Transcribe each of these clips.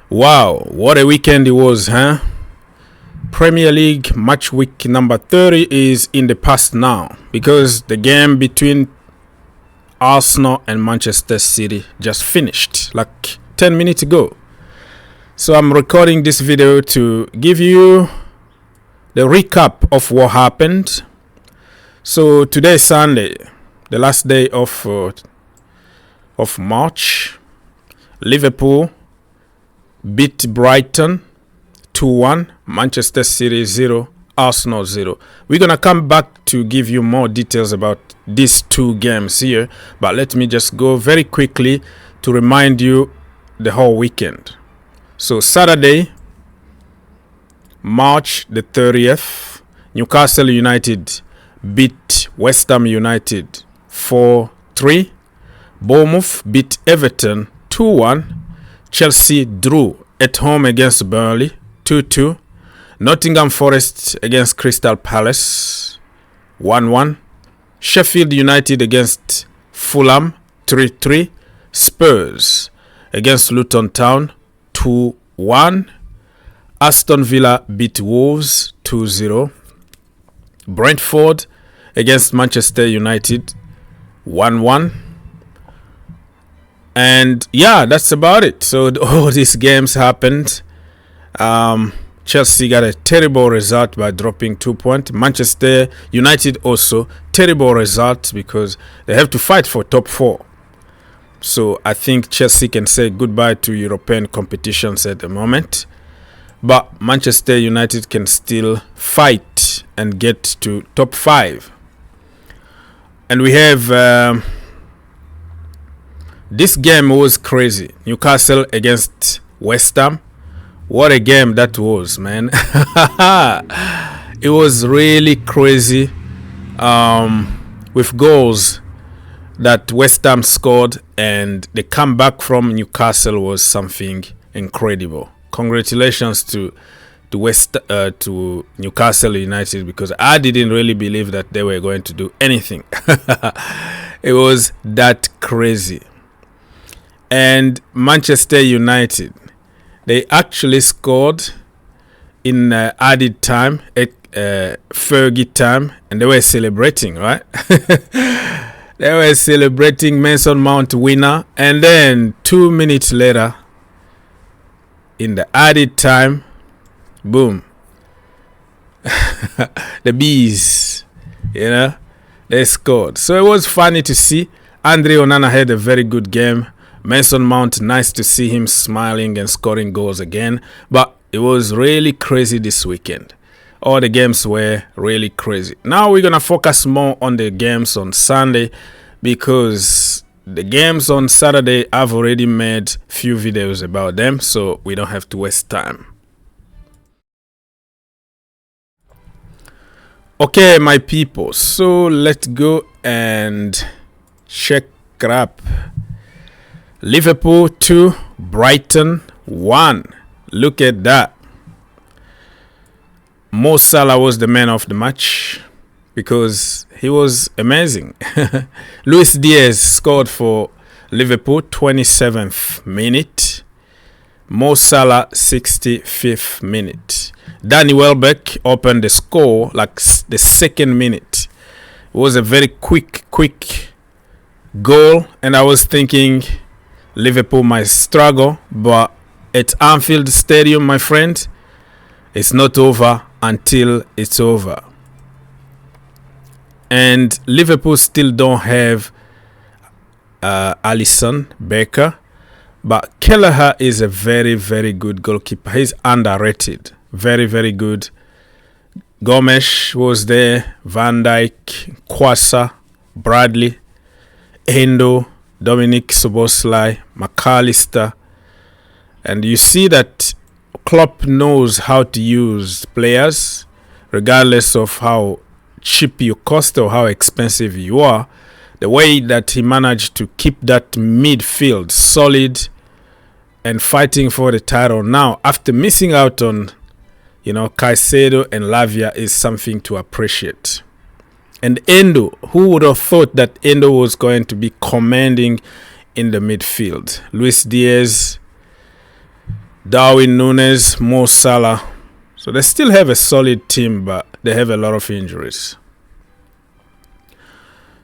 Wow, what a weekend it was, huh? Premier League match week number 30 is in the past now because the game between Arsenal and Manchester City just finished like 10 minutes ago. So I'm recording this video to give you the recap of what happened. So today is Sunday, the last day of March. Liverpool beat Brighton 2-1, Manchester City 0, Arsenal 0. We're going to come back to give you more details about these two games here, but let me just go very quickly to remind you the whole weekend. So Saturday, March the 30th, Newcastle United beat West Ham United 4-3. Bournemouth beat Everton 2-1. Chelsea drew at home against Burnley 2-2. Nottingham Forest against Crystal Palace 1-1. Sheffield United against Fulham 3-3. Spurs against Luton Town 2-1. Aston Villa beat Wolves 2-0. Brentford against Manchester United 1-1. And yeah, that's about it. So all these games happened. Chelsea got a terrible result by dropping 2 points. Manchester United also terrible result because they have to fight for top 4. So I think Chelsea can say goodbye to European competitions at the moment. But Manchester United can still fight and get to top 5. And we have... this game was crazy. Newcastle against West Ham. What a game that was, man. It was really crazy. With goals that West Ham scored, and the comeback from Newcastle was something incredible. Congratulations to Newcastle United, because I didn't really believe that they were going to do anything. It was that crazy. And Manchester United, they actually scored in added time, Fergie time, and they were celebrating, right? They were celebrating Mason Mount winner, and then 2 minutes later, in the added time, boom, the bees, they scored. So it was funny to see. Andre Onana had a very good game. Mason Mount, nice to see him smiling and scoring goals again. But it was really crazy this weekend. All the games were really crazy. Now we're going to focus more on the games on Sunday, because the games on Saturday, I've already made few videos about them, so we don't have to waste time. Okay, my people, so let's go and check it up. Liverpool 2, Brighton 1. Look at that. Mo Salah was the man of the match because he was amazing. Luis Diaz scored for Liverpool 27th minute. Mo Salah 65th minute. Danny Welbeck opened the score like the 2nd minute. It was a very quick goal, and I was thinking Liverpool might struggle, but at Anfield Stadium, my friend, it's not over until it's over. And Liverpool still don't have Alisson Becker, but Kelleher is a very, very good goalkeeper. He's underrated. Very, very good. Gomes was there, Van Dijk, Kwasa, Bradley, Endo, Dominic Szoboszlai, McAllister. And you see that Klopp knows how to use players regardless of how cheap you cost or how expensive you are. The way that he managed to keep that midfield solid and fighting for the title now after missing out on Caicedo and Lavia is something to appreciate. And Endo, who would have thought that Endo was going to be commanding in the midfield? Luis Diaz Darwin Núñez, Mo Salah. So they still have a solid team, but they have a lot of injuries.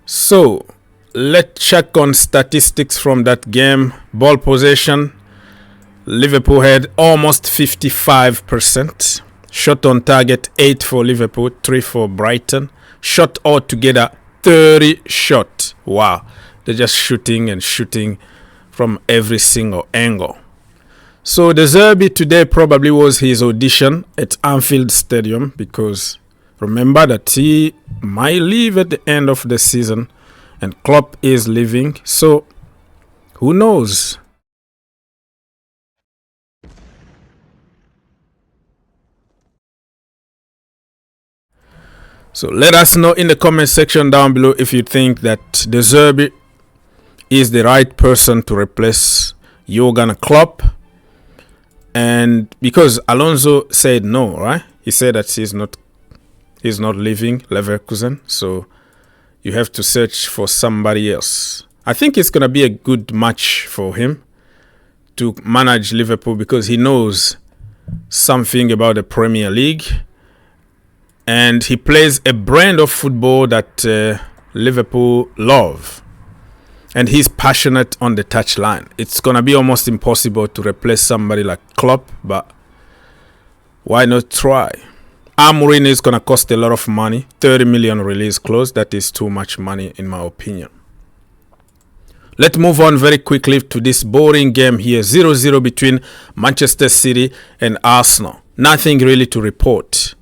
So let's check on statistics from that game. Ball possession. Liverpool had almost 55%. Shot on target 8 for Liverpool, 3 for Brighton. Shot altogether 30 shots. Wow. They're just shooting and shooting from every single angle. So the Zerbi today probably was his audition at Anfield Stadium, because remember that he might leave at the end of the season and Klopp is leaving. So who knows? So let us know in the comment section down below if you think that the Zerbi is the right person to replace Jurgen Klopp. And because Alonso said no, right? He said that he's not leaving Leverkusen. So you have to search for somebody else. I think it's going to be a good match for him to manage Liverpool, because he knows something about the Premier League. And he plays a brand of football that Liverpool love. And he's passionate on the touchline. It's going to be almost impossible to replace somebody like Klopp, but why not try? Amorim is going to cost a lot of money. 30 million release clause. That is too much money in my opinion. Let's move on very quickly to this boring game here. 0-0 between Manchester City and Arsenal. Nothing really to report.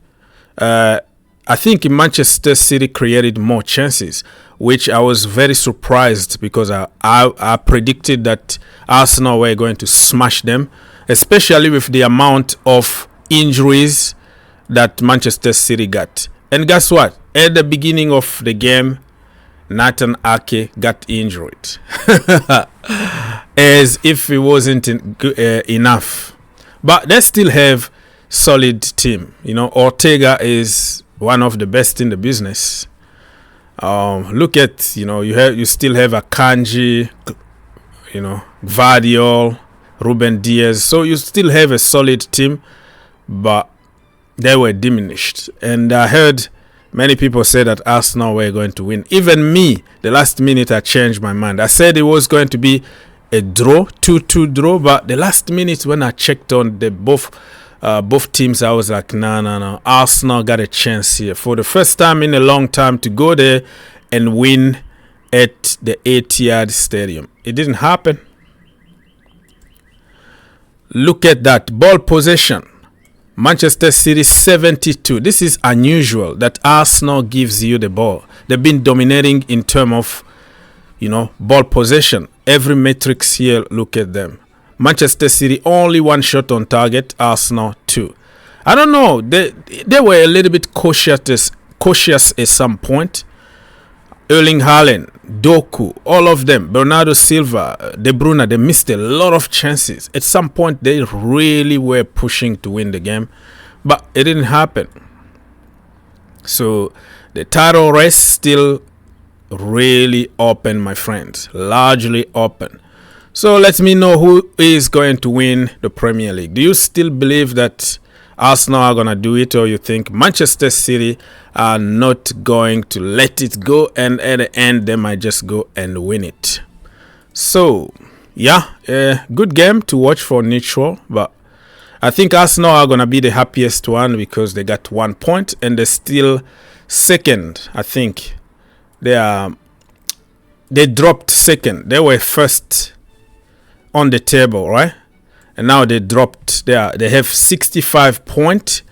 I think Manchester City created more chances, which I was very surprised, because I predicted that Arsenal were going to smash them, especially with the amount of injuries that Manchester City got. And guess what? At the beginning of the game, Nathan Ake got injured. As if it wasn't enough. But they still have solid team. You know, Ortega is one of the best in the business. Look at, you still have Akanji, Gvardiol, Ruben Diaz. So you still have a solid team, but they were diminished. And I heard many people say that Arsenal were going to win. Even me, the last minute I changed my mind. I said it was going to be a draw, 2-2 draw, but the last minute when I checked on the both teams, I was like, no. Arsenal got a chance here for the first time in a long time to go there and win at the Etihad Stadium. It didn't happen. Look at that. Ball possession. Manchester City 72. This is unusual that Arsenal gives you the ball. They've been dominating in terms of, ball possession. Every matrix here, look at them. Manchester City only 1 shot on target, Arsenal 2. I don't know. They were a little bit cautious at some point. Erling Haaland, Doku, all of them, Bernardo Silva, De Bruyne, they missed a lot of chances. At some point, they really were pushing to win the game, but it didn't happen. So the title race still really open, my friends, largely open. So let me know who is going to win the Premier League. Do you still believe that Arsenal are going to do it, or you think Manchester City are not going to let it go, and at the end they might just go and win it? So, yeah, a good game to watch for neutral, but I think Arsenal are going to be the happiest one because they got 1 point and they're still second. I think they dropped second. They were first on the table, right? And now they dropped. They have 65 points.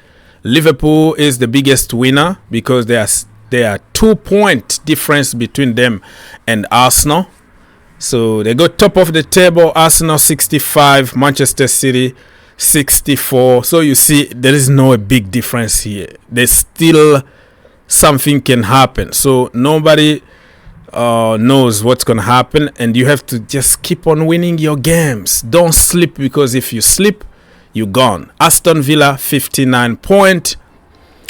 Liverpool is the biggest winner because there are 2 point difference between them and Arsenal. So they go top of the table. Arsenal 65, Manchester City 64. So you see, there is no big difference here. There's still something can happen. So nobody knows what's going to happen, and you have to just keep on winning your games. Don't sleep, because if you sleep, you're gone. Aston Villa 59 points.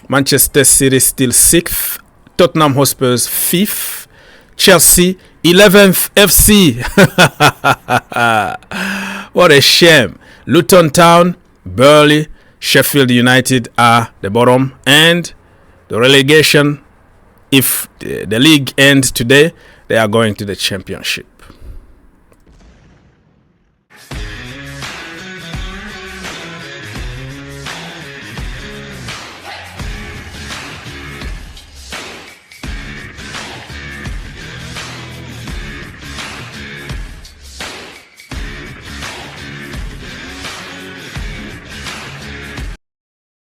Manchester City still 6th. Tottenham Hotspurs 5th. Chelsea 11th FC. What a shame. Luton Town, Burnley, Sheffield United are the bottom, and the relegation, if the league ends today, they are going to the championship.